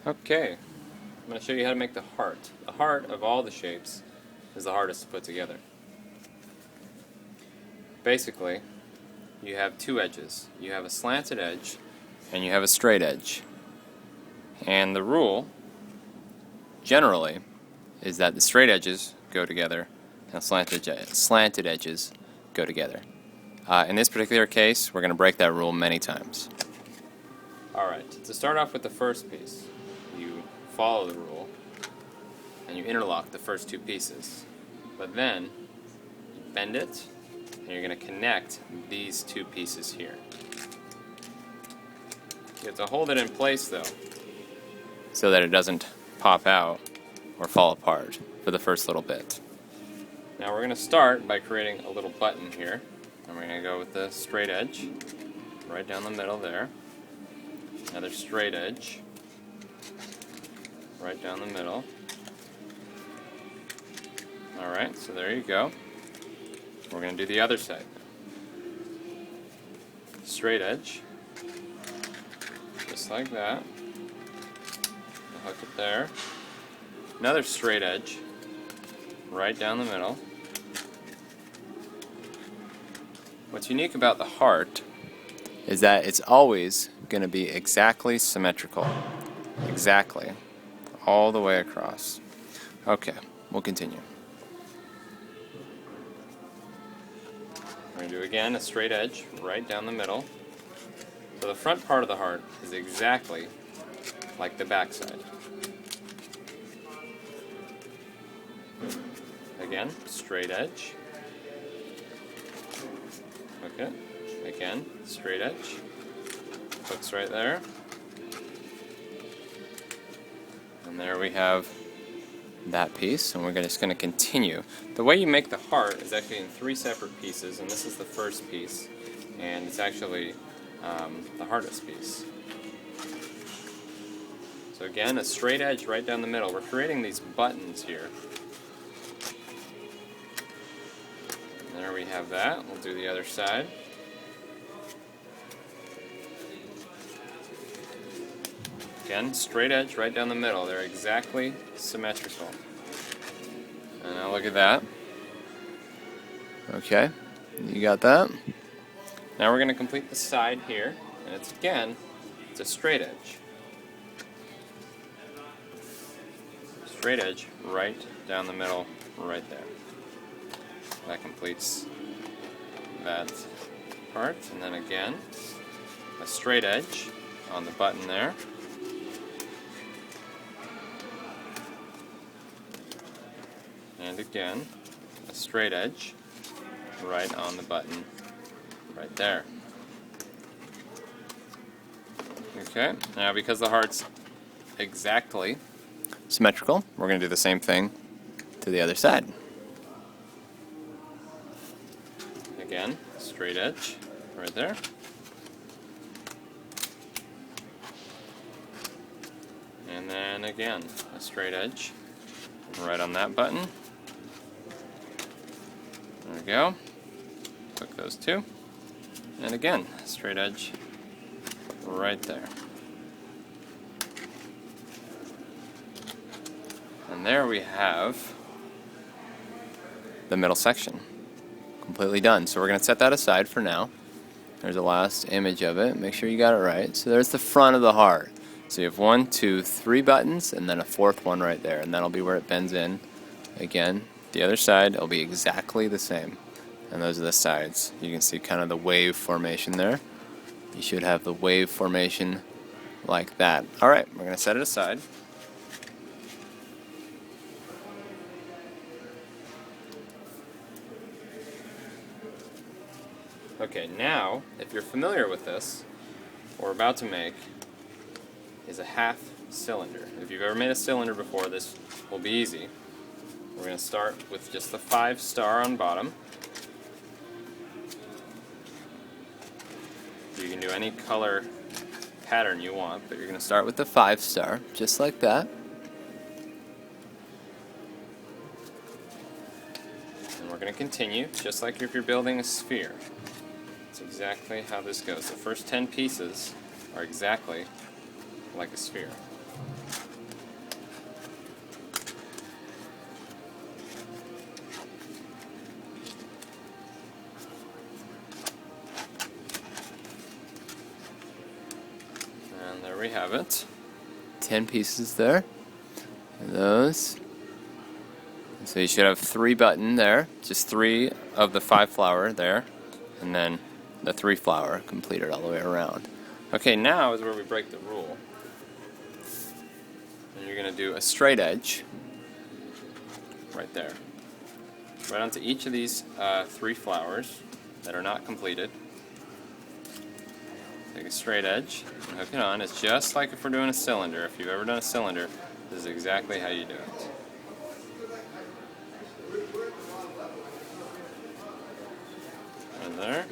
Okay, I'm going to show you how to make the heart. The heart of all the shapes is the hardest to put together. Basically, you have two edges. You have a slanted edge and you have a straight edge. And the rule, generally, is that the straight edges go together and the slanted edges go together. In this particular case, we're going to break that rule many times. Alright, to start off with the first piece, you follow the rule and you interlock the first two pieces. But then, you bend it and you're going to connect these two pieces here. You have to hold it in place though, so that it doesn't pop out or fall apart for the first little bit. Now we're going to start by creating a little button here. And we're going to go with the straight edge, right down the middle there. Another straight edge, right down the middle. Alright, so there you go. We're going to do the other side now. Straight edge, just like that. Hook it there. Another straight edge, right down the middle. What's unique about the heart is that it's always going to be exactly symmetrical. Exactly. All the way across. Okay, we'll continue. We're going to do again a straight edge right down the middle. So the front part of the heart is exactly like the back side. Again, straight edge. Hook it. Again, straight edge. Hooks right there. And there we have that piece, and we're just going to continue. The way you make the heart is actually in three separate pieces, and this is the first piece, and it's actually the hardest piece. So again, a straight edge right down the middle. We're creating these buttons here. There we have that. We'll do the other side. Again, straight edge right down the middle. They're exactly symmetrical. And now look at that. Okay, you got that? Now we're going to complete the side here. And it's a straight edge. Straight edge right down the middle, right there. That completes that part. And then again, a straight edge on the button there. And again, a straight edge right on the button right there. Okay, now because the heart's exactly symmetrical, we're going to do the same thing to the other side. Again, straight edge right there. And then again, a straight edge right on that button. There we go. Hook those two. And again, straight edge right there. And there we have the middle section. Completely done. So we're going to set that aside for now. There's a last image of it. Make sure you got it right. So there's the front of the heart. So you have 1, 2, 3 buttons and then a fourth one right there. And that'll be where it bends in. Again, the other side, it'll be exactly the same. And those are the sides. You can see kind of the wave formation there. You should have the wave formation like that. Alright, we're going to set it aside. Okay, now, if you're familiar with this, what we're about to make is a half cylinder. If you've ever made a cylinder before, this will be easy. We're going to start with just the 5-star on bottom. You can do any color pattern you want, but you're going to start with the 5-star, just like that. And we're going to continue, just like if you're building a sphere. That's exactly how this goes. The first 10 pieces are exactly like a sphere. And there we have it. 10 pieces there. And those. So you should have 3 button there, just 3 of the 5 flower there, and then the 3 flower completed all the way around. Okay, now is where we break the rule. And you're going to do a straight edge right there. Right onto each of these 3 flowers that are not completed. Take a straight edge and hook it on. It's just like if we're doing a cylinder. If you've ever done a cylinder, this is exactly how you do it. And there.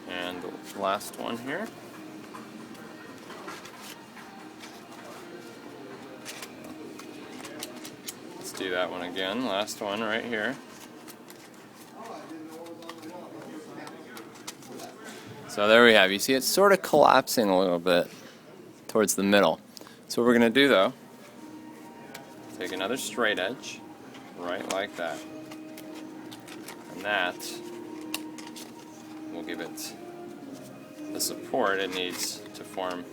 And the last one here. Let's do that one again. Last one right here. So there we have. You see it's sort of collapsing a little bit towards the middle. So what we're going to do though, take another straight edge, right like that. And that will give it the support it needs to form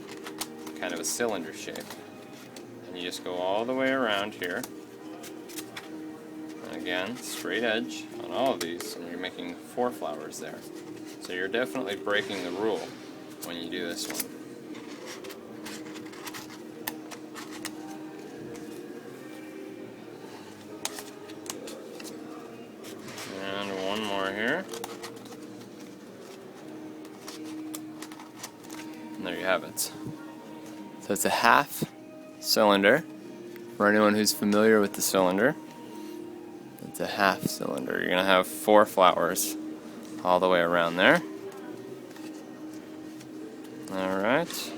kind of a cylinder shape. And you just go all the way around here. And again, straight edge on all of these, and you're making 4 flowers there. So you're definitely breaking the rule when you do this one. And one more here. And there you have it. So it's a half cylinder. For anyone who's familiar with the cylinder, it's a half cylinder. You're going to have 4 flowers all the way around there. Alright.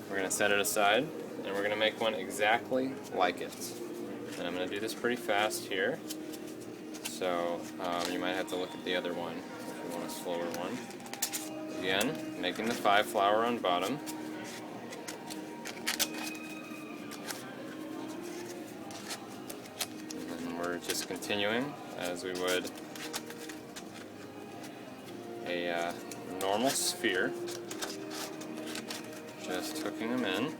We're going to set it aside, and we're going to make one exactly like it. And I'm going to do this pretty fast here, so you might have to look at the other one if you want a slower one. Again, making the 5 flower on bottom. We're just continuing as we would a normal sphere, just hooking them in.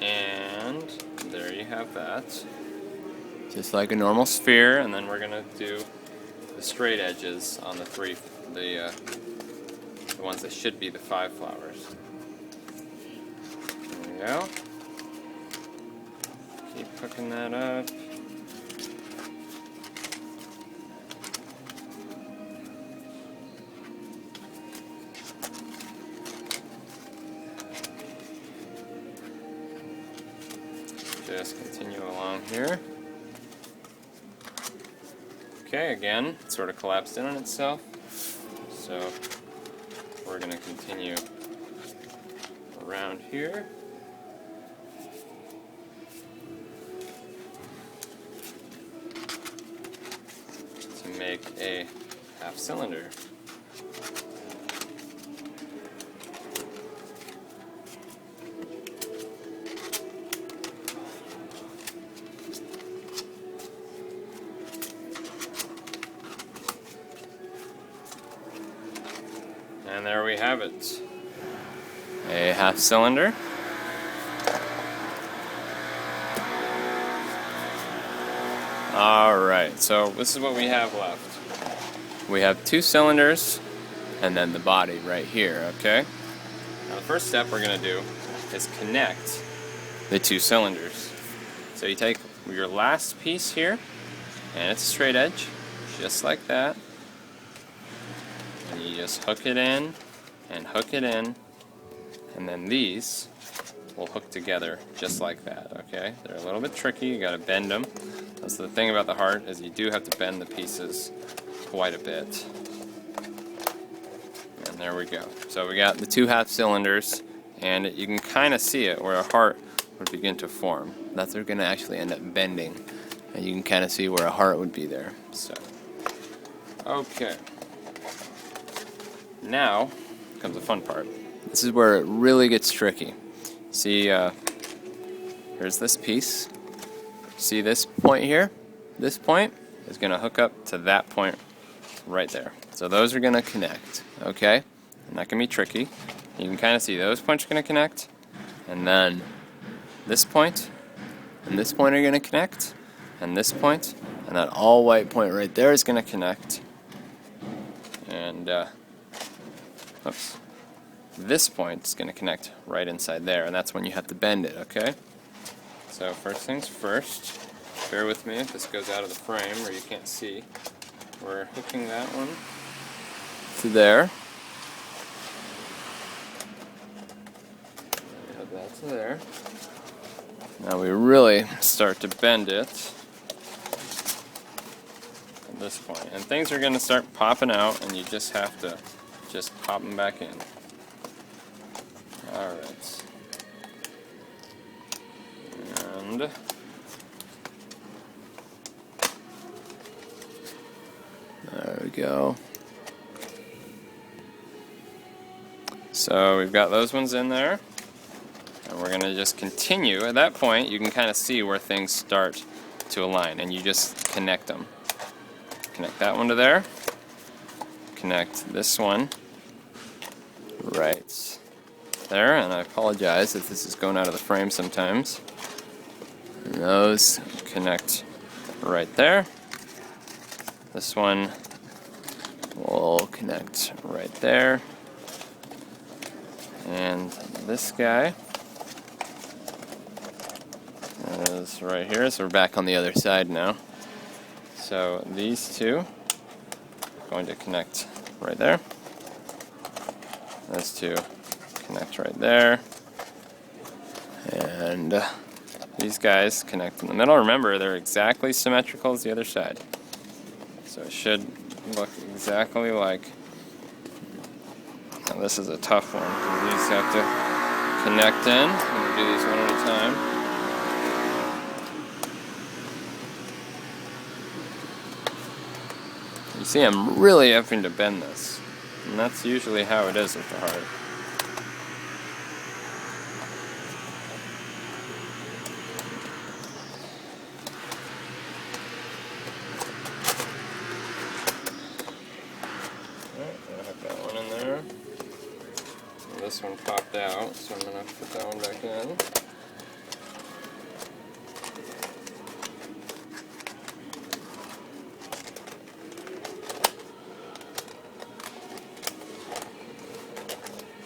And there you have that. Just like a normal sphere, and then we're going to do the straight edges on the ones that should be the 5 flowers. There we go. Keep hooking that up. Just continue along here. Okay, again, it sort of collapsed in on itself, so we're going to continue around here. To make a half cylinder. And there we have it. A half cylinder. Alright, so this is what we have left. We have 2 cylinders and then the body right here, okay? Now the first step we're going to do is connect the 2 cylinders. So you take your last piece here, and it's a straight edge, just like that. And you just hook it in, and hook it in, and then these will hook together just like that, okay? They're a little bit tricky, you gotta bend them. That's the thing about the heart, is you do have to bend the pieces quite a bit. And there we go. So we got the 2 half cylinders, and you can kind of see it where a heart would begin to form. That's they're going to actually end up bending, and you can kind of see where a heart would be there. So, okay. Now comes the fun part. This is where it really gets tricky. See, here's this piece. See this point here? This point is going to hook up to that point right there. So those are going to connect, okay? And that can be tricky. You can kind of see those points are going to connect, and then this point and this point are going to connect, and this point, and that all white point right there is going to connect. And, oops. This point is going to connect right inside there, and that's when you have to bend it, okay? So first things first, bear with me if this goes out of the frame or you can't see. We're hooking that one to there. Hook that to there. Now we really start to bend it at this point. And things are going to start popping out, and you just have to just pop them back in. Alright. And there we go. So we've got those ones in there, and we're going to just continue. At that point, you can kind of see where things start to align, and you just connect them. Connect that one to there. Connect this one right there, and I apologize if this is going out of the frame sometimes. And those connect right there. This one will connect right there. And this guy is right here, so we're back on the other side now. So these two are going to connect right there. Those two connect right there. And these guys connect in the middle. Remember, they're exactly symmetrical as the other side. So it should look exactly like... Now this is a tough one, because you just have to connect in. I'm going to do these one at a time. You see, I'm really having to bend this. And that's usually how it is with the heart. I have that one in there. And this one popped out, so I'm going to put that one back in.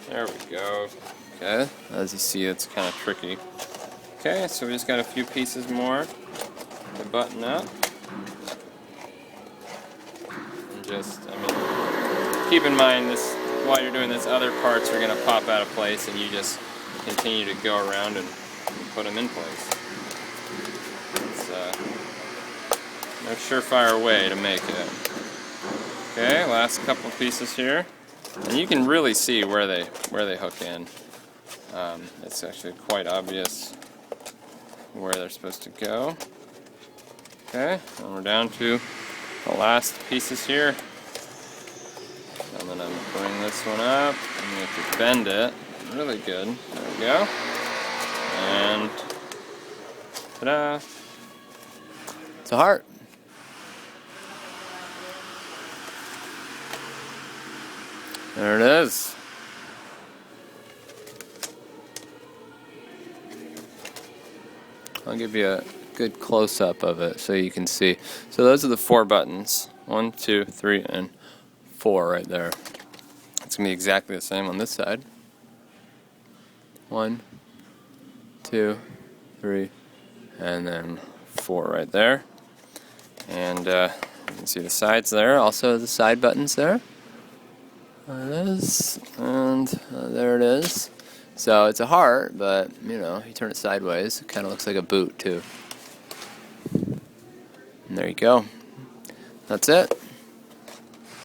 There we go. Okay, as you see, it's kind of tricky. Okay, so we just got a few pieces more to button up. And just, keep in mind this, while you're doing this, other parts are going to pop out of place, and you just continue to go around and put them in place. It's no surefire way to make it. Okay, last couple pieces here. And you can really see where they hook in. It's actually quite obvious where they're supposed to go. Okay, and we're down to the last pieces here. And then I'm going to bring this one up, and you have to bend it really good. There we go. And ta-da! It's a heart. There it is. I'll give you a good close-up of it so you can see. So those are the 4 buttons. 1, 2, 3, and 4 right there. It's going to be exactly the same on this side. 1, 2, 3, and then 4 right there. And you can see the sides there. Also the side buttons there. There it is, and there it is. So it's a heart, but you know, you turn it sideways, it kind of looks like a boot too. And there you go. That's it.